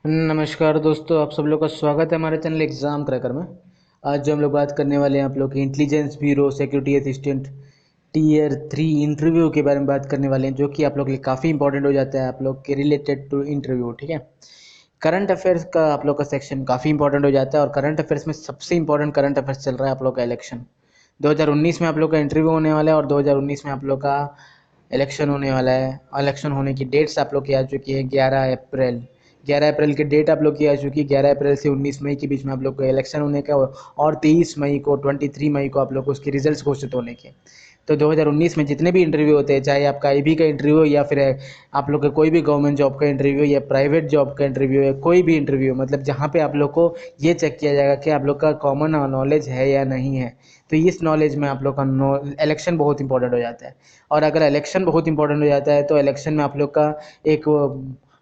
नमस्कार दोस्तों, आप सब लोग का स्वागत है हमारे चैनल एग्ज़ाम क्रैकर में। आज जो हम लोग बात करने वाले हैं आप लोग के intelligence bureau security assistant tier 3 interview के बारे में बात करने वाले हैं, जो कि आप लोग के लिए काफ़ी इंपॉर्टेंट हो जाता है आप लोग के रिलेटेड टू इंटरव्यू। ठीक है, करंट अफेयर्स का आप लोग का सेक्शन काफ़ी इंपॉर्टेंट हो जाता है, और करंट अफेयर्स में सबसे इंपॉर्टेंट करंट अफेयर्स चल रहा है आप लोग का इलेक्शन। 2019 में आप लोग का इंटरव्यू होने वाला है, और 2019 में आप लोग का इलेक्शन होने वाला है। इलेक्शन होने की डेट्स आप लोग की आ चुकी है, 11 अप्रैल। 11 अप्रैल की डेट आप लोग की आ चुकी है। 11 अप्रैल से 19 मई के बीच में आप लोग का इलेक्शन होने का, और 23 मई को 23 मई को आप लोग को उसके रिजल्ट घोषित होने के। तो 2019 में जितने भी इंटरव्यू होते हैं, चाहे आपका आईबी का इंटरव्यू हो या फिर आप लोग का कोई भी गवर्नमेंट जॉब का इंटरव्यू या प्राइवेट जॉब का इंटरव्यू है, कोई भी इंटरव्यू, मतलब जहाँ पे आप लोग को ये चेक किया जाएगा कि आप लोग का कॉमन नॉलेज है या नहीं है। तो इस नॉलेज में आप लोग का इलेक्शन बहुत इंपॉर्टेंट हो जाता है। और अगर इलेक्शन बहुत इंपॉर्टेंट हो जाता है तो इलेक्शन में आप लोग का एक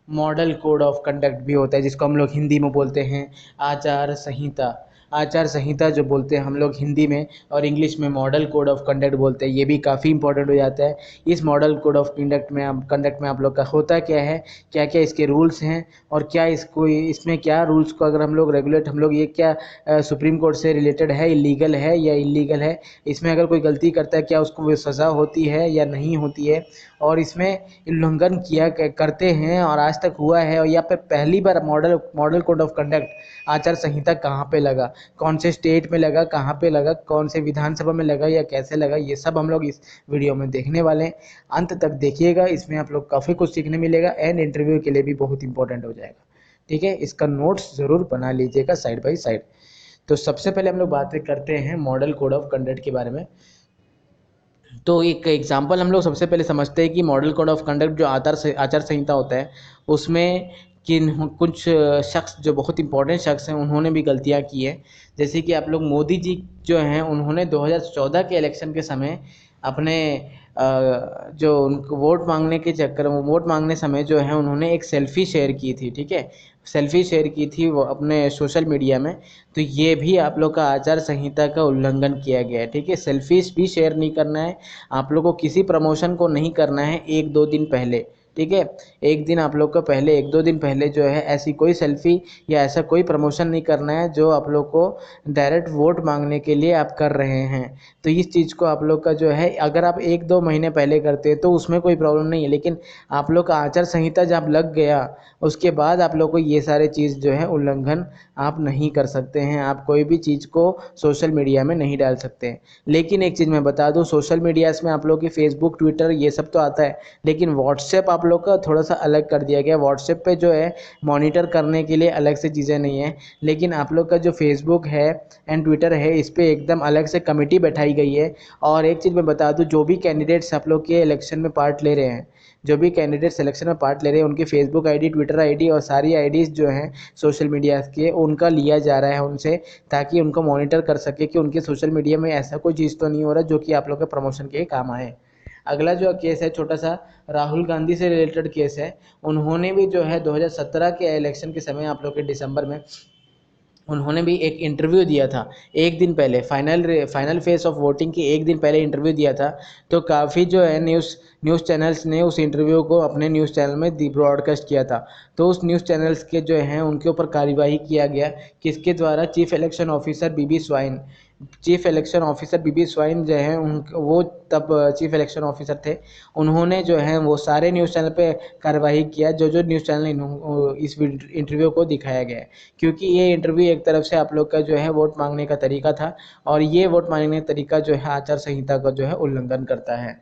मॉडल कोड ऑफ कंडक्ट भी होता है, जिसको हम लोग हिंदी में बोलते हैं आचार संहिता। आचार संहिता जो बोलते हैं हम लोग हिंदी में, और इंग्लिश में मॉडल कोड ऑफ कंडक्ट बोलते हैं। ये भी काफ़ी इंपॉर्टेंट हो जाता है। इस मॉडल कोड ऑफ कंडक्ट में आप लोग का होता क्या है, क्या क्या इसके रूल्स हैं, और क्या इसको इसमें क्या रूल्स को अगर हम लोग रेगुलेट, हम लोग ये क्या सुप्रीम कोर्ट से रिलेटेड है, इलीगल है या इलीगल है, इसमें अगर कोई गलती करता है क्या उसको सज़ा होती है या नहीं होती है, और इसमें उल्लंघन करते हैं और आज तक हुआ है, और या फिर पहली बार model model code of conduct आचार संहिता कहाँ पे लगा, कौन से स्टेट में लगा, कहाँ पे लगा, कौन से विधानसभा में लगा या कैसे लगा, ये सब हम लोग इस वीडियो में देखने वाले हैं। अंत तक देखिएगा, इसमें आप लोग काफ़ी कुछ सीखने मिलेगा, एंड इंटरव्यू के लिए भी बहुत इंपॉर्टेंट हो जाएगा। ठीक है, इसका नोट्स ज़रूर बना लीजिएगा साइड बाई साइड। तो सबसे पहले हम लोग बातें करते हैं मॉडल कोड ऑफ कंडक्ट के बारे में। तो एक एग्जांपल हम लोग सबसे पहले समझते हैं कि मॉडल कोड ऑफ कंडक्ट जो आचार संहिता होता है, उसमें कुछ शख्स जो बहुत इंपॉर्टेंट शख्स हैं उन्होंने भी गलतियां की है। जैसे कि आप लोग मोदी जी जो हैं, उन्होंने 2014 के इलेक्शन के समय अपने जो उनको वोट मांगने के चक्कर में, वोट मांगने समय जो है, उन्होंने एक सेल्फी शेयर की थी। ठीक है, सेल्फी शेयर की थी वो अपने सोशल मीडिया में। तो ये भी आप लोग का आचार संहिता का उल्लंघन किया गया है। ठीक है, सेल्फीज भी शेयर नहीं करना है, आप लोग को किसी प्रमोशन को नहीं करना है एक दो दिन पहले। ठीक है, एक दिन आप लोग को पहले, एक दो दिन पहले जो है, ऐसी कोई सेल्फी या ऐसा कोई प्रमोशन नहीं करना है जो आप लोग को डायरेक्ट वोट मांगने के लिए आप कर रहे हैं। तो इस चीज़ को आप लोग का जो है, अगर आप एक दो महीने पहले करते हैं तो उसमें कोई प्रॉब्लम नहीं है, लेकिन आप लोग का आचार संहिता जब लग गया उसके बाद आप लोग को ये सारे चीज़ जो है उल्लंघन आप नहीं कर सकते हैं। आप कोई भी चीज़ को सोशल मीडिया में नहीं डाल सकते हैं। लेकिन एक चीज़ मैं बता दूं, सोशल मीडियाज़ में आप लोग की फेसबुक, ट्विटर ये सब तो आता है, लेकिन व्हाट्सएप आप लोग का थोड़ा सा अलग कर दिया गया। व्हाट्सएप पे जो है मॉनिटर करने के लिए अलग से चीज़ें नहीं है, लेकिन आप लोग का जो फेसबुक है एंड ट्विटर है, इस पर एकदम अलग से कमेटी बैठाई गई है। और एक चीज़ मैं बता दूं, जो भी कैंडिडेट्स आप लोग के इलेक्शन में पार्ट ले रहे हैं, जो भी कैंडिडेट सिलेक्शन में पार्ट ले रहे हैं, उनकी फेसबुक आईडी, ट्विटर आईडी और सारी आईडीज़ जो हैं सोशल मीडिया के, उनका लिया जा रहा है उनसे, ताकि उनको मॉनिटर कर सके कि उनके सोशल मीडिया में ऐसा कोई चीज़ तो नहीं हो रहा जो कि आप लोग के प्रमोशन के काम आए। अगला जो केस है छोटा सा, राहुल गांधी से रिलेटेड केस है। उन्होंने भी जो है 2017 के इलेक्शन के समय, आप लोग के दिसंबर में, उन्होंने भी एक इंटरव्यू दिया था एक दिन पहले, फाइनल फेज ऑफ वोटिंग के एक दिन पहले इंटरव्यू दिया था। तो काफ़ी जो है न्यूज़ चैनल्स ने उस इंटरव्यू को अपने न्यूज़ चैनल में ब्रॉडकास्ट किया था। तो उस न्यूज़ चैनल्स के जो हैं उनके ऊपर कार्यवाही किया गया, किसके द्वारा, चीफ इलेक्शन ऑफिसर बीबी स्वाइन। चीफ इलेक्शन ऑफिसर बीबी स्वाइन जो हैं, उन वो तब चीफ इलेक्शन ऑफिसर थे। उन्होंने जो है वो सारे न्यूज़ चैनल पे कार्रवाई किया, जो जो न्यूज़ चैनल इस इंटरव्यू को दिखाया गया है। क्योंकि ये इंटरव्यू एक तरफ से आप लोग का जो है वोट मांगने का तरीका था, और ये वोट मांगने का तरीका जो है आचार संहिता का जो है उल्लंघन करता है।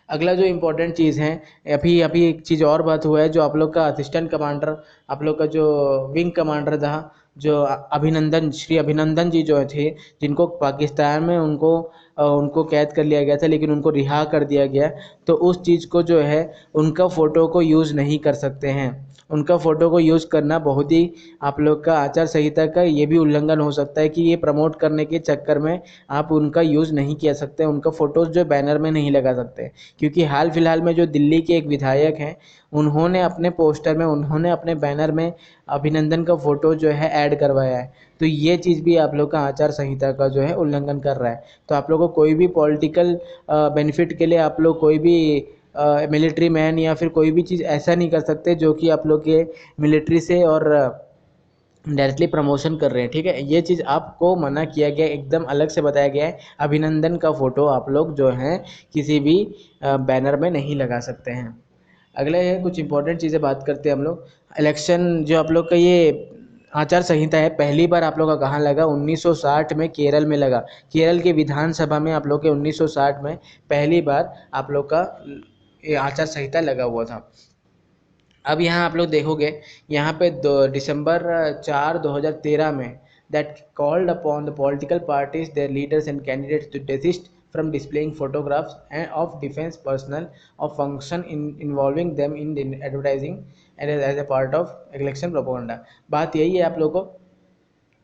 अगला जो इम्पोर्टेंट चीज़ है, अभी अभी एक चीज़ और बात हुआ है, जो आप लोग का असिस्टेंट कमांडर, आप लोग का जो विंग कमांडर था, जो अभिनंदन, श्री अभिनंदन जी जो थे, जिनको पाकिस्तान में उनको कैद कर लिया गया था, लेकिन उनको रिहा कर दिया गया। तो उस चीज़ को जो है, उनका फ़ोटो को यूज़ नहीं कर सकते हैं। उनका फ़ोटो को यूज़ करना बहुत ही आप लोग का आचार संहिता का ये भी उल्लंघन हो सकता है, कि ये प्रमोट करने के चक्कर में आप उनका यूज़ नहीं किया सकते, उनका फ़ोटोज़ जो बैनर में नहीं लगा सकते। क्योंकि हाल फिलहाल में जो दिल्ली के एक विधायक हैं, उन्होंने अपने पोस्टर में, उन्होंने अपने बैनर में अभिनंदन का फ़ोटो जो है ऐड करवाया है। तो ये चीज़ भी आप लोग का आचार संहिता का जो है उल्लंघन कर रहा है। तो आप लोग को कोई भी पॉलिटिकल बेनिफिट के लिए आप लोग कोई भी मिलिट्री मैन या फिर कोई भी चीज़ ऐसा नहीं कर सकते जो कि आप लोग के मिलिट्री से और डायरेक्टली प्रमोशन कर रहे हैं, ठीक है। ये चीज़ आपको मना किया गया, एकदम अलग से बताया गया है। अभिनंदन का फ़ोटो आप लोग जो हैं किसी भी बैनर में नहीं लगा सकते हैं। अगला है कुछ इंपॉर्टेंट चीज़ें बात करते हैं हम लोग। इलेक्शन जो आप लोग का ये आचार संहिता है, पहली बार आप लोग का कहाँ लगा? 1960 में केरल में लगा। केरल के विधानसभा में आप लोग के 1960 में पहली बार आप लोग का ये आचार संहिता लगा हुआ था। अब यहाँ आप लोग देखोगे, यहाँ पे दिसंबर 4 2013 में that called upon the political parties, their leaders and candidates to desist from displaying photographs and of defense personnel of function involving them in advertising and as a part of election propaganda। बात यही है, आप लोगों को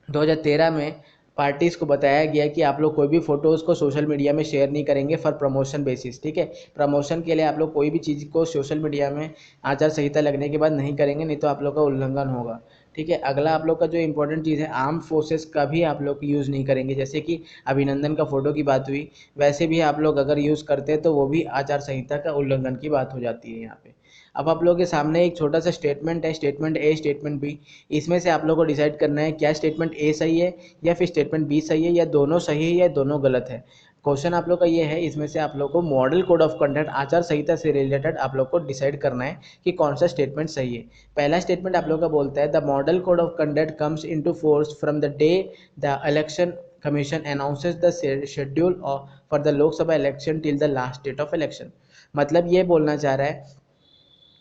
2013 में parties को बताया गया कि आप लोग कोई भी फ़ोटोज़ को सोशल मीडिया में शेयर नहीं करेंगे फॉर प्रमोशन बेसिस, ठीक है। प्रमोशन के लिए आप लोग कोई भी चीज़ को सोशल मीडिया में आचार संहिता लगने के बाद नहीं करेंगे, नहीं तो आप लोग का उल्लंघन होगा, ठीक है। अगला आप लोग का जो इंपॉर्टेंट चीज़ है, आर्म फोर्सेस का भी आप लोग यूज़ नहीं करेंगे। जैसे कि अभिनंदन का फ़ोटो की बात हुई, वैसे भी आप लोग अगर यूज़ करते हैं तो वो भी आचार संहिता का उल्लंघन की बात हो जाती है यहाँ पे। अब आप लोगों के सामने एक छोटा सा स्टेटमेंट है, स्टेटमेंट ए, स्टेटमेंट बी। इसमें से आप लोगों को डिसाइड करना है क्या स्टेटमेंट ए सही है या फिर स्टेटमेंट बी सही है, या दोनों सही है या दोनों गलत है। क्वेश्चन आप लोग का ये है, इसमें से आप लोग को मॉडल कोड ऑफ कंडक्ट आचार संहिता से रिलेटेड आप लोग को डिसाइड करना है कि कौन सा स्टेटमेंट सही है। पहला स्टेटमेंट आप लोग का बोलता है the model code of conduct comes into force from the day the election commission announces the schedule for the Lok Sabha election till the last date of election. मतलब ये बोलना चाह रहा है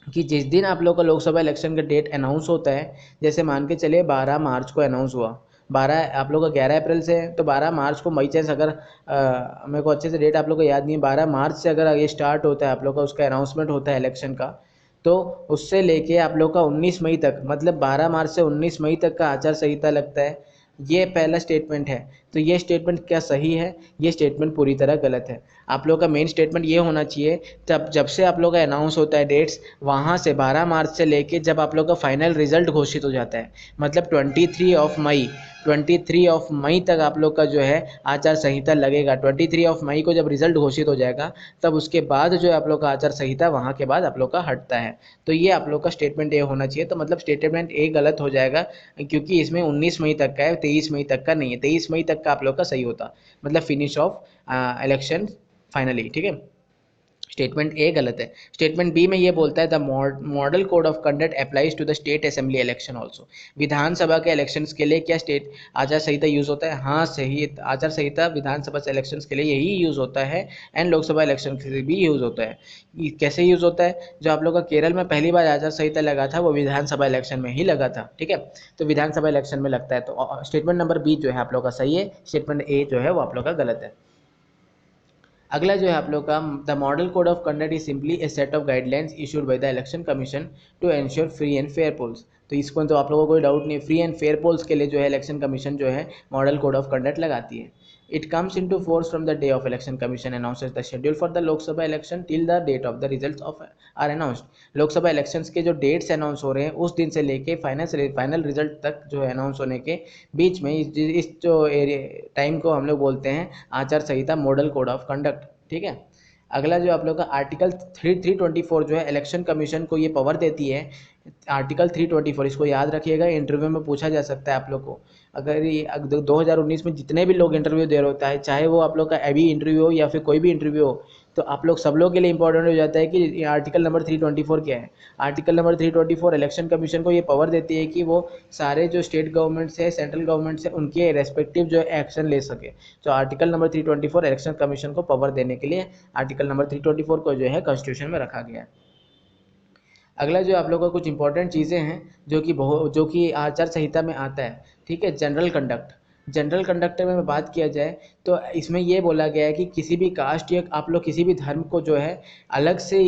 कि जिस दिन आप लोग का लोकसभा इलेक्शन का डेट अनाउंस होता है, जैसे मान के चलिए 12 मार्च को अनाउंस हुआ, 12 आप लोग का 11 अप्रैल से है, तो 12 मार्च को मई चांस अगर मेरे को अच्छे से डेट आप लोग को याद नहीं है, 12 मार्च से अगर ये स्टार्ट होता है आप लोग का, उसका अनाउंसमेंट होता है इलेक्शन का, तो उससे लेके आप लोग का 19 मई तक, मतलब 12 मार्च से 19 मई तक का आचार संहिता लगता है। ये पहला स्टेटमेंट है। तो ये स्टेटमेंट क्या सही है? ये स्टेटमेंट पूरी तरह गलत है। आप लोग का मेन स्टेटमेंट ये होना चाहिए, जब से आप लोग का अनाउंस होता है डेट्स, वहाँ से 12 मार्च से लेके जब आप लोग का फाइनल रिजल्ट घोषित हो जाता है, मतलब 23 ऑफ मई तक आप लोग का जो है आचार संहिता लगेगा। 23 ऑफ मई को जब रिजल्ट घोषित हो जाएगा, तब उसके बाद जो है आप लोग का आचार संहिता वहाँ के बाद आप लोग का हटता है। तो ये आप लोग का स्टेटमेंट ए होना चाहिए। तो मतलब स्टेटमेंट ए गलत हो जाएगा, क्योंकि इसमें 19 मई तक का है, 23 मई तक का नहीं है। 23 मई तक का आप लोग का सही होता, मतलब फिनिश ऑफ इलेक्शन फाइनली, ठीक है। स्टेटमेंट ए गलत है। स्टेटमेंट बी में ये बोलता है the model code of conduct applies to the state assembly election also. विधानसभा के इलेक्शंस के लिए क्या स्टेट आचार संहिता यूज़ होता है? हाँ सही, आचार संहिता विधानसभा से इलेक्शंस के लिए यही यूज़ होता है, एंड लोकसभा इलेक्शन के लिए भी यूज़ होता है। कैसे यूज़ होता है? जो आप लोग का केरल में पहली बार आचार संहिता लगा था, वो विधानसभा इलेक्शन में ही लगा था, ठीक है। तो विधानसभा इलेक्शन में लगता है। तो स्टेटमेंट नंबर बी जो है आप लोग का सही है, स्टेटमेंट ए जो है वो आप लोग का गलत है। अगला जो है आप लोग का the model code of conduct is simply a set of guidelines issued by the election commission to ensure free and fair polls. तो इसको तो आप लोगों को कोई डाउट नहीं, फ्री एंड फेयर पोल्स के लिए जो है इलेक्शन कमीशन जो है मॉडल कोड ऑफ कंडक्ट लगाती है। It comes into force from the day of election commission announces the schedule for the Lok Sabha election till the date of the results of are announced. Lok Sabha elections के जो dates announce हो रहे हैं उस दिन से लेके फाइनल रिजल्ट तक जो है अनाउंस होने के बीच में इस जो टाइम को हम लोग बोलते हैं आचार संहिता मॉडल कोड ऑफ कंडक्ट, ठीक है। अगला जो आप लोग का आर्टिकल 324 जो है इलेक्शन कमीशन को ये पावर देती है। आर्टिकल 324 इसको याद रखिएगा, इंटरव्यू में पूछा जा सकता है आप लोग को। अगर ये 2019 में जितने भी लोग इंटरव्यू दे रहे होता है, चाहे वो आप लोग का अभी इंटरव्यू हो या फिर कोई भी इंटरव्यू हो, तो आप लोग सब लोग के लिए इंपॉर्टेंट हो जाता है कि आर्टिकल नंबर 324 क्या है। आर्टिकल नंबर 324 इलेक्शन कमीशन को ये पावर देती है कि वो सारे जो स्टेट गवर्नमेंट्स है, सेंट्रल गवर्नमेंट्स है, उनके रेस्पेक्टिव जो एक्शन ले सके। तो आर्टिकल नंबर 324 इलेक्शन कमीशन को पावर देने के लिए आर्टिकल नंबर 324 को जो है कॉन्स्टिट्यूशन में रखा गया है। अगला जो आप लोग का कुछ इंपॉर्टेंट चीज़ें हैं जो कि आचार संहिता में आता है, ठीक है। जनरल कंडक्ट, जनरल कंडक्ट में बात किया जाए तो इसमें ये बोला गया है कि किसी भी कास्ट या आप लोग किसी भी धर्म को जो है अलग से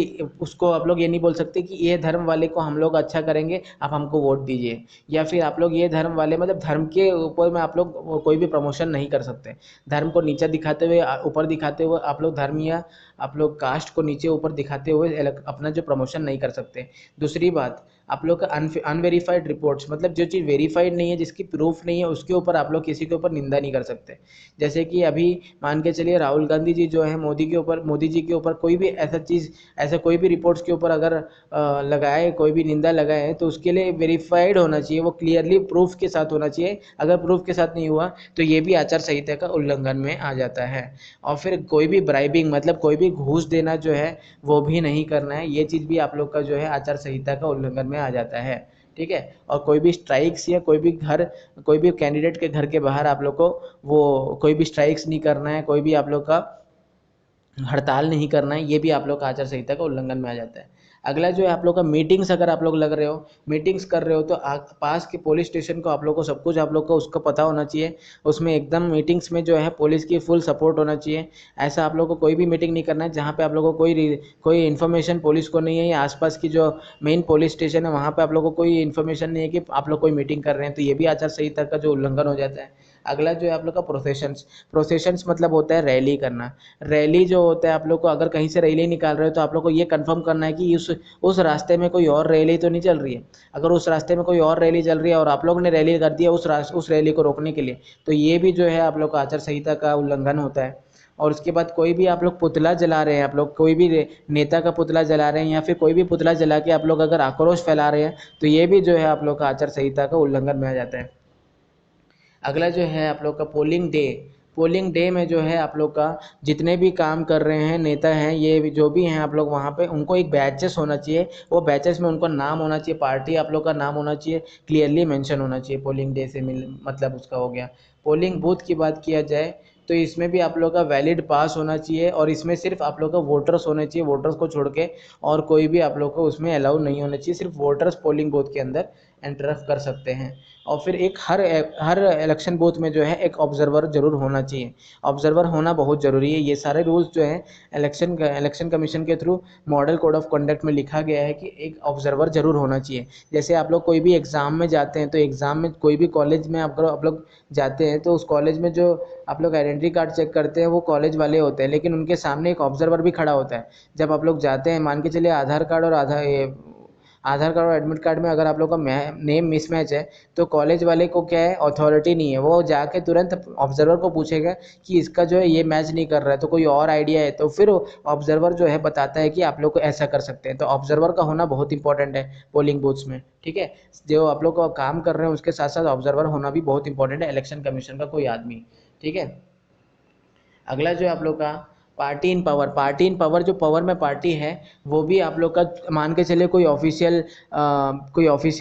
उसको आप लोग ये नहीं बोल सकते कि ये धर्म वाले को हम लोग अच्छा करेंगे, आप हमको वोट दीजिए, या फिर आप लोग ये धर्म वाले, मतलब धर्म के ऊपर में आप लोग कोई भी प्रमोशन नहीं कर सकते। धर्म को नीचा दिखाते हुए, ऊपर दिखाते हुए आप लोग धर्म या आप लोग कास्ट को नीचे ऊपर दिखाते हुए अपना जो प्रमोशन नहीं कर सकते। दूसरी बात, आप लोग का अनवेरीफाइड रिपोर्ट्स, मतलब जो चीज़ वेरीफाइड नहीं है, जिसकी प्रूफ नहीं है, उसके ऊपर आप लोग किसी के ऊपर निंदा नहीं कर सकते। जैसे कि अभी मान के चलिए राहुल गांधी जी जो है मोदी जी के ऊपर कोई भी ऐसा चीज़, ऐसा कोई भी रिपोर्ट्स के ऊपर अगर लगाए, कोई भी निंदा लगाए, तो उसके लिए वेरीफाइड होना चाहिए, वो क्लियरली प्रूफ के साथ होना चाहिए। अगर प्रूफ के साथ नहीं हुआ तो ये भी आचार संहिता का उल्लंघन में आ जाता है। और फिर कोई भी ब्राइबिंग, मतलब कोई भी घूस देना जो है वो भी नहीं करना है, ये चीज़ भी आप लोग का जो है आचार संहिता का उल्लंघन में आ जाता है। ठीक है। और कोई भी स्ट्राइक्स या कोई भी कैंडिडेट के घर के बाहर आप लोग को वो कोई भी स्ट्राइक्स नहीं करना है, कोई भी आप लोग का हड़ताल नहीं करना है, ये भी आप लोग का आचार संहिता का उल्लंघन में आ जाता है। अगला जो है आप लोग का मीटिंग्स, अगर आप लोग लग रहे हो, मीटिंग्स कर रहे हो, तो पास के पुलिस स्टेशन को आप लोग को सब कुछ आप लोग को उसका पता होना चाहिए। उसमें एकदम मीटिंग्स में जो है पुलिस की फुल सपोर्ट होना चाहिए। ऐसा आप लोग को कोई भी मीटिंग नहीं करना है जहाँ पे आप लोग को कोई इन्फॉर्मेशन पुलिस को नहीं है, या आसपास की जो मेन पुलिस स्टेशन है वहाँ पे आप लोग को कोई इन्फॉर्मेशन नहीं है कि आप लोग कोई मीटिंग कर रहे हैं, तो ये भी आचार संहिता का जो उल्लंघन हो जाता है। अगला जो है आप लोग का प्रोसेशंस मतलब होता है रैली करना। रैली जो होता है, आप लोग को अगर कहीं से रैली निकाल रहे हो तो आप लोग को ये कंफर्म करना है कि उस रास्ते में कोई और रैली तो नहीं चल रही है। अगर उस रास्ते में कोई और रैली चल रही है और आप लोग ने रैली कर दिया उस रैली को रोकने के लिए, तो ये भी जो है आप लोग का आचार संहिता का उल्लंघन होता है। और उसके बाद कोई भी आप लोग पुतला जला रहे हैं, आप लोग कोई भी नेता का पुतला जला रहे हैं, या फिर कोई भी पुतला जला के आप लोग अगर आक्रोश फैला रहे हैं, तो ये भी जो है आप लोग का आचार संहिता का उल्लंघन में आ जाता है। अगला जो है आप लोग का पोलिंग डे में जो है आप लोग का जितने भी काम कर रहे हैं नेता हैं, ये जो भी हैं आप लोग वहाँ पे, उनको एक बैचेस होना चाहिए। वो बैचेस में उनको नाम होना चाहिए, पार्टी आप लोग का नाम होना चाहिए, क्लियरली मेंशन होना चाहिए। पोलिंग डे से मतलब उसका हो गया। पोलिंग बूथ की बात किया जाए तो इसमें भी आप लोग का वैलिड पास होना चाहिए, और इसमें सिर्फ आप लोग का वोटर्स होने चाहिए, वोटर्स को छोड़ के और कोई भी आप लोग को उसमें अलाउ नहीं होना चाहिए। सिर्फ वोटर्स पोलिंग बूथ के अंदर एंटर कर सकते हैं। और फिर एक हर इलेक्शन बूथ में जो है एक ऑब्जर्वर जरूर होना चाहिए। ऑब्जर्वर होना बहुत ज़रूरी है। ये सारे रूल्स जो हैं इलेक्शन कमीशन के through model code of conduct में लिखा गया है कि एक ऑब्जर्वर जरूर होना चाहिए। जैसे आप लोग कोई भी एग्ज़ाम में जाते हैं, तो एग्ज़ाम में कोई भी कॉलेज में आप लोग जाते हैं, तो उस कॉलेज में जो आप लोग आइडेंटिटी कार्ड चेक करते हैं वो कॉलेज वाले होते हैं, लेकिन उनके सामने एक ऑब्जर्वर भी खड़ा होता है। जब आप लोग जाते हैं, मान के चलिए आधार कार्ड और एडमिट कार्ड में अगर आप लोग का नेम मिसमैच है, तो कॉलेज वाले को क्या है, अथॉरिटी नहीं है, वो जाके तुरंत ऑब्जर्वर को पूछेगा कि इसका जो है ये मैच नहीं कर रहा है, तो कोई और आइडिया है, तो फिर ऑब्जर्वर जो है बताता है कि आप लोग को ऐसा कर सकते हैं। तो ऑब्जर्वर का होना बहुत इंपॉर्टेंट है पोलिंग बूथ्स में। ठीक है। जो आप लोग को काम कर रहे हैं उसके साथ साथ ऑब्जर्वर होना भी बहुत इंपॉर्टेंट है, इलेक्शन कमीशन का कोई आदमी। ठीक है। अगला जो है आप लोग का पार्टी इन पावर जो पावर में पार्टी है, वो भी आप लोग का मान के चले कोई ऑफिशियल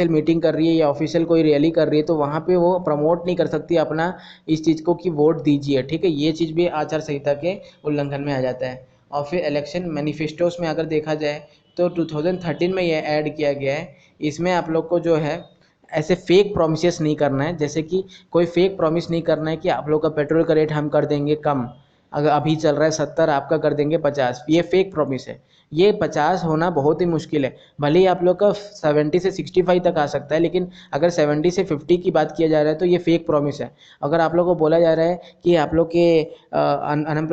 मीटिंग कर रही है या ऑफिशियल कोई रैली कर रही है, तो वहाँ पे वो प्रमोट नहीं कर सकती अपना इस चीज़ को कि वोट दीजिए। ठीक है। ये चीज़ भी आचार संहिता के उल्लंघन में आ जाता है। और फिर इलेक्शन मैनिफेस्टोस में अगर देखा जाए तो 2013 में ये ऐड किया गया है। इसमें आप लोग को जो है ऐसे फेक प्रोमिस नहीं करना है। जैसे कि कोई फेक प्रॉमिस नहीं करना है कि आप लोग का पेट्रोल का रेट हम कर देंगे कम, अगर अभी चल रहा है 70, आपका कर देंगे 50, ये फेक प्रॉमिस है। ये 50 होना बहुत ही मुश्किल है। भले ही आप लोग का 70 से 65 तक आ सकता है, लेकिन अगर 70 से 50 की बात किया जा रहा है तो ये फेक प्रॉमिस है। अगर आप लोग को बोला जा रहा है कि आप लोग के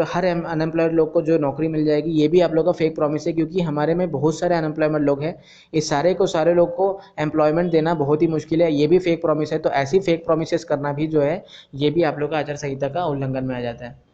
हर अनएम्प्लॉयड लोग को जो नौकरी मिल जाएगी, ये भी आप लोग का फेक प्रॉमिस है, क्योंकि हमारे में बहुत सारे अनएम्प्लॉयमेंट लोग हैं। इस सारे लोग को एम्प्लॉयमेंट देना बहुत ही मुश्किल है, ये भी फेक प्रॉमिस है। तो ऐसी फेक प्रोमिस करना भी जो है, ये भी आप लोग का आचार संहिता का उल्लंघन में आ जाता है।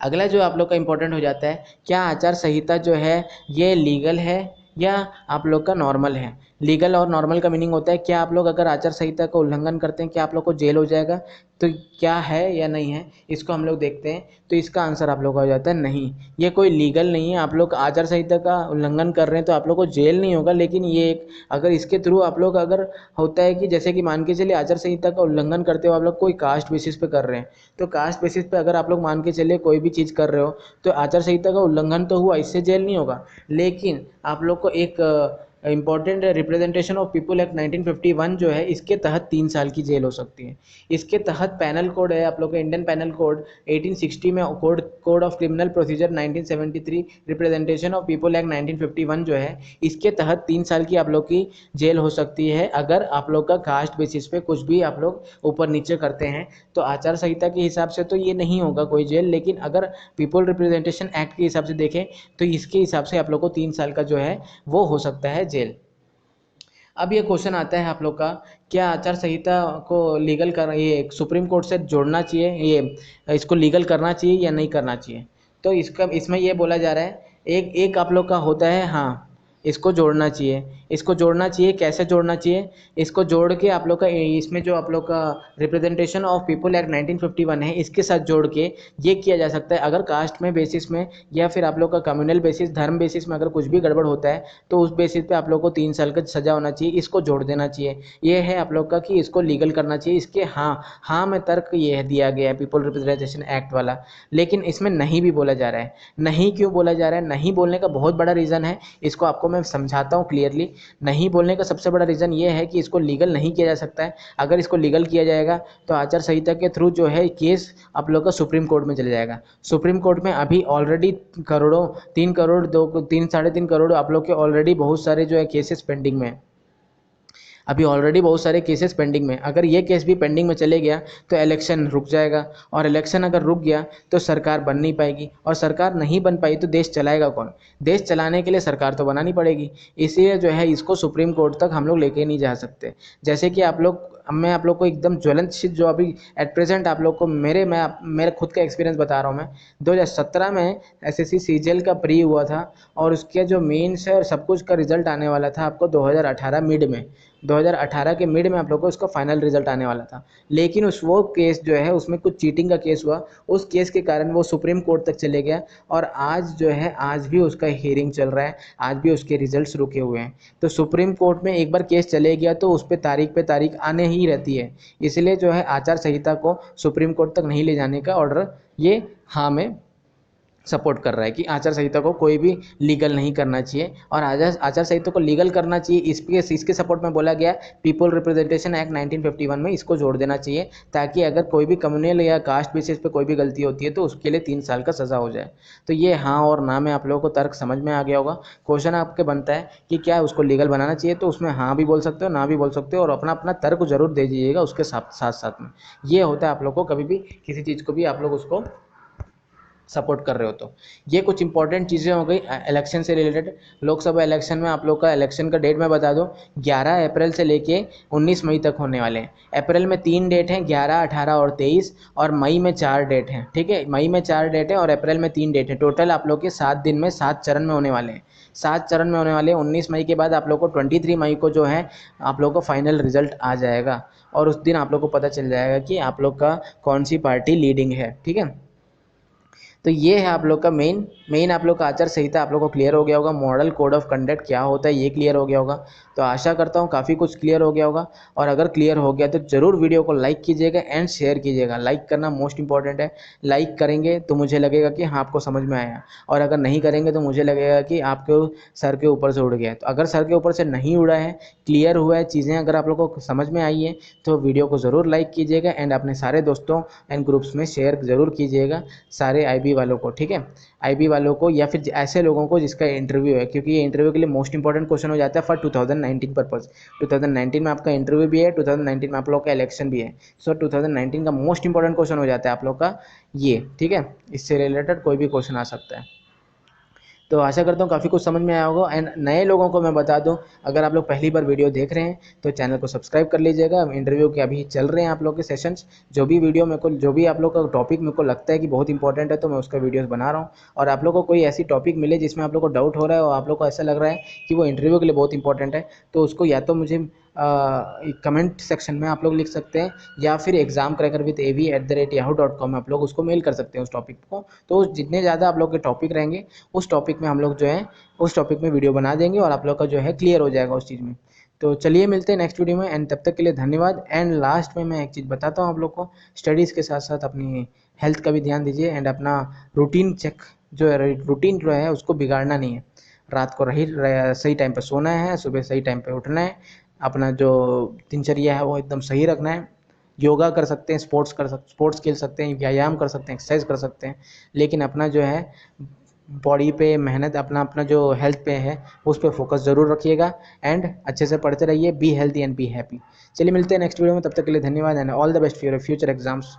अगला जो आप लोग का इम्पोर्टेंट हो जाता है, क्या आचार संहिता जो है ये लीगल है या आप लोग का नॉर्मल है। लीगल और नॉर्मल का मीनिंग होता है, क्या आप लोग अगर आचार संहिता का उल्लंघन करते हैं, क्या आप लोग को जेल हो जाएगा, तो क्या है या नहीं है, इसको हम लोग देखते हैं। तो इसका आंसर आप लोग का हो जाता है नहीं, ये कोई लीगल नहीं है। आप लोग आचार संहिता का उल्लंघन कर रहे हैं तो आप लोग को जेल नहीं होगा, लेकिन ये एक अगर इसके थ्रू आप लोग अगर होता है कि जैसे कि मान के चलिए आचार संहिता का उल्लंघन करते हो आप लोग कोई कास्ट बेसिस पे कर रहे हैं, तो कास्ट बेसिस पे अगर आप लोग मान के चलिए कोई भी चीज़ कर रहे हो, तो आचार संहिता का उल्लंघन तो हुआ, इससे जेल नहीं होगा, लेकिन आप लोग को एक important representation of people act 1951 जो है, इसके तहत 3 साल की जेल हो सकती है। इसके तहत पैनल कोड है आप लोग का, इंडियन पैनल कोड 1860 में code of criminal procedure 1973 representation of people act 1951 जो है, इसके तहत 3 साल की आप लोग की जेल हो सकती है अगर आप लोग का कास्ट बेसिस पे कुछ भी आप लोग ऊपर नीचे करते हैं। तो आचार संहिता के हिसाब से तो ये नहीं होगा कोई जेल, लेकिन अगर पीपल रिप्रेजेंटेशन एक्ट के हिसाब से देखें तो इसके हिसाब से आप लोग को 3 साल का जो है वो हो सकता है जेल। अब ये क्वेश्चन आता है आप लोग का, क्या आचार संहिता को लीगल कर, ये सुप्रीम कोर्ट से जोड़ना चाहिए, ये इसको लीगल करना चाहिए या नहीं करना चाहिए? तो इसका इसमें ये बोला जा रहा है, एक एक आप लोग का होता है हाँ इसको जोड़ना चाहिए, इसको जोड़ना चाहिए। कैसे जोड़ना चाहिए? इसको जोड़ के आप लोग का इसमें जो आप लोग का रिप्रेजेंटेशन ऑफ पीपल एक्ट 1951 है, इसके साथ जोड़ के ये किया जा सकता है। अगर कास्ट में बेसिस में या फिर आप लोग का कम्युनल बेसिस, धर्म बेसिस में अगर कुछ भी गड़बड़ होता है तो उस बेसिस पे आप लोग को 3 साल का सजा होना चाहिए, इसको जोड़ देना चाहिए। ये है आप लोग का कि इसको लीगल करना चाहिए। इसके हाँ में तर्क ये दिया गया है पीपल रिप्रेजेंटेशन एक्ट वाला, लेकिन इसमें नहीं भी बोला जा रहा है। नहीं क्यों बोला जा रहा है? नहीं बोलने का बहुत बड़ा रीज़न है, इसको आपको मैं समझाता हूँ क्लियरली। नहीं बोलने का सबसे बड़ा रीज़न ये है कि इसको लीगल नहीं किया जा सकता है। अगर इसको लीगल किया जाएगा तो आचार संहिता के थ्रू जो है केस आप लोग का सुप्रीम कोर्ट में चले जाएगा। सुप्रीम कोर्ट में अभी ऑलरेडी करोड़ों, 3 करोड़, 2, 3, 3.5 करोड़ आप लोग के ऑलरेडी बहुत सारे जो है केसेस पेंडिंग में, अभी ऑलरेडी बहुत सारे केसेस पेंडिंग में। अगर ये केस भी पेंडिंग में चले गया तो इलेक्शन रुक जाएगा, और इलेक्शन अगर रुक गया तो सरकार बन नहीं पाएगी, और सरकार नहीं बन पाई तो देश चलाएगा कौन? देश चलाने के लिए सरकार तो बनानी पड़ेगी। इसलिए जो है इसको सुप्रीम कोर्ट तक हम लोग लेके नहीं जा सकते। जैसे कि आप लोग, मैं आप लोग को एकदम ज्वलंत चीज़ जो अभी एट प्रेजेंट आप लोग को मेरे खुद का एक्सपीरियंस बता रहा हूँ मैं। 2017 में एसएससी सीजीएल का प्री हुआ था, और उसके जो मेंस है और सब कुछ का रिजल्ट आने वाला था आपको 2018 मिड में। 2018 के मिड में आप लोग को उसका फाइनल रिजल्ट आने वाला था, लेकिन वो केस जो है उसमें कुछ चीटिंग का केस हुआ। उस केस के कारण वो सुप्रीम कोर्ट तक चले गया, और आज जो है आज भी उसका हियरिंग चल रहा है, आज भी उसके रिजल्ट्स रुके हुए हैं। तो सुप्रीम कोर्ट में एक बार केस चले गया तो उस पर तारीख आने ही रहती है। इसलिए जो है आचार संहिता को सुप्रीम कोर्ट तक नहीं ले जाने का ऑर्डर ये हाँ में सपोर्ट कर रहा है कि आचार संहिता को कोई भी लीगल नहीं करना चाहिए, और आचार संहिता को लीगल करना चाहिए। इसके सपोर्ट में बोला गया पीपल रिप्रेजेंटेशन एक्ट 1951 में इसको जोड़ देना चाहिए, ताकि अगर कोई भी कम्युनल या कास्ट बेसिस पे कोई भी गलती होती है तो उसके लिए 3 साल का सज़ा हो जाए। तो ये हाँ और ना में आप लोगों को तर्क समझ में आ गया होगा। क्वेश्चन आपके बनता है कि क्या उसको लीगल बनाना चाहिए, तो उसमें हाँ भी बोल सकते हो, ना भी बोल सकते हो, और अपना अपना तर्क जरूर दे दीजिएगा उसके साथ साथ में। ये होता है आप लोग को, कभी भी किसी चीज़ को भी आप लोग उसको सपोर्ट कर रहे हो तो। ये कुछ इंपॉर्टेंट चीज़ें हो गई इलेक्शन से रिलेटेड। लोकसभा इलेक्शन में आप लोग का इलेक्शन का डेट मैं बता दूं, 11 अप्रैल से लेके 19 मई तक होने वाले हैं। अप्रैल में 3 डेट हैं, 11, 18 और 23, और मई में 4 डेट हैं। ठीक है, मई में 4 डेट है और अप्रैल में 3 डेट है। टोटल आप लोग के 7 दिन में 7 चरण में होने वाले हैं। 7 चरण में होने वाले हैं। 19 मई के बाद आप लोग को 23 मई को जो है आप लोग को फाइनल रिजल्ट आ जाएगा, और उस दिन आप लोग को पता चल जाएगा कि आप लोग का कौन सी पार्टी लीडिंग है। ठीक है, तो ये है आप लोग का मेन आप लोग का आचार संहिता आप लोग को क्लियर हो गया होगा। मॉडल कोड ऑफ कंडक्ट क्या होता है ये क्लियर हो गया होगा। तो आशा करता हूँ काफ़ी कुछ क्लियर हो गया होगा, और अगर क्लियर हो गया तो ज़रूर वीडियो को लाइक कीजिएगा एंड शेयर कीजिएगा। लाइक करना मोस्ट इंपॉर्टेंट है। लाइक करेंगे तो मुझे लगेगा कि हाँ आपको समझ में आया, और अगर नहीं करेंगे तो मुझे लगेगा कि आपके सर के ऊपर से उड़ गया है। तो अगर सर के ऊपर से नहीं उड़ा है, क्लियर हुआ है चीज़ें, अगर आप लोग को समझ में आई है, तो वीडियो को ज़रूर लाइक कीजिएगा एंड अपने सारे दोस्तों एंड ग्रुप्स में शेयर ज़रूर कीजिएगा, सारे आईबी वालों को। ठीक है, आईबी वालों को या फिर ऐसे लोगों को जिसका इंटरव्यू है, क्योंकि ये इंटरव्यू के लिए मोस्ट इंपॉर्टेंट क्वेश्चन हो जाता है फॉर 2019 पर्पज। 2019 में आपका इंटरव्यू भी है, 2019 में आप लोग का इलेक्शन भी है। सो 2019 का मोस्ट इंपॉर्टेंट क्वेश्चन हो जाता है आप लोग का ये। ठीक है, इससे रिलेटेड कोई भी क्वेश्चन आ सकता है। तो आशा करता हूँ काफ़ी कुछ समझ में आया होगा। एंड नए लोगों को मैं बता दूं, अगर आप लोग पहली बार वीडियो देख रहे हैं तो चैनल को सब्सक्राइब कर लीजिएगा। इंटरव्यू के अभी चल रहे हैं आप लोग के सेशंस। जो भी वीडियो मेरे को, जो भी आप लोग का टॉपिक मेरे को लगता है कि बहुत इंपॉर्टेंट है, तो मैं उसका वीडियोस बना रहा हूँ। और आप लोग को कोई ऐसी टॉपिक मिले जिसमें आप लोग को डाउट हो रहा है और आप लोग को ऐसा लग रहा है कि वो इंटरव्यू के लिए बहुत इंपॉर्टेंट है, तो उसको या तो मुझे कमेंट सेक्शन में आप लोग लिख सकते हैं, या फिर examcrackerwithav@yahoo.com में आप लोग उसको मेल कर सकते हैं उस टॉपिक को। तो जितने ज़्यादा आप लोग के टॉपिक रहेंगे उस टॉपिक में हम लोग जो है उस टॉपिक में वीडियो बना देंगे, और आप लोग का जो है क्लियर हो जाएगा उस चीज़ में। तो चलिए मिलते हैं नेक्स्ट वीडियो में, एंड तब तक के लिए धन्यवाद। एंड लास्ट में मैं एक चीज़ बताता हूँ आप लोग को, स्टडीज़ के साथ साथ अपनी हेल्थ का भी ध्यान दीजिए, एंड अपना रूटीन चेक जो है, रूटीन जो है उसको बिगाड़ना नहीं है। रात को सही टाइम पे सोना है, सुबह सही टाइम पे उठना है, अपना जो दिनचर्या है वो एकदम सही रखना है। योगा कर सकते हैं, स्पोर्ट्स खेल सकते हैं, व्यायाम कर सकते हैं, एक्सरसाइज कर सकते हैं, लेकिन अपना जो है बॉडी पे मेहनत, अपना अपना जो हेल्थ पे है उस पर फोकस ज़रूर रखिएगा, एंड अच्छे से पढ़ते रहिए। Be healthy and be happy. चलिए मिलते हैं नेक्स्ट वीडियो में, तब तक के लिए धन्यवाद and all the best for your future exams.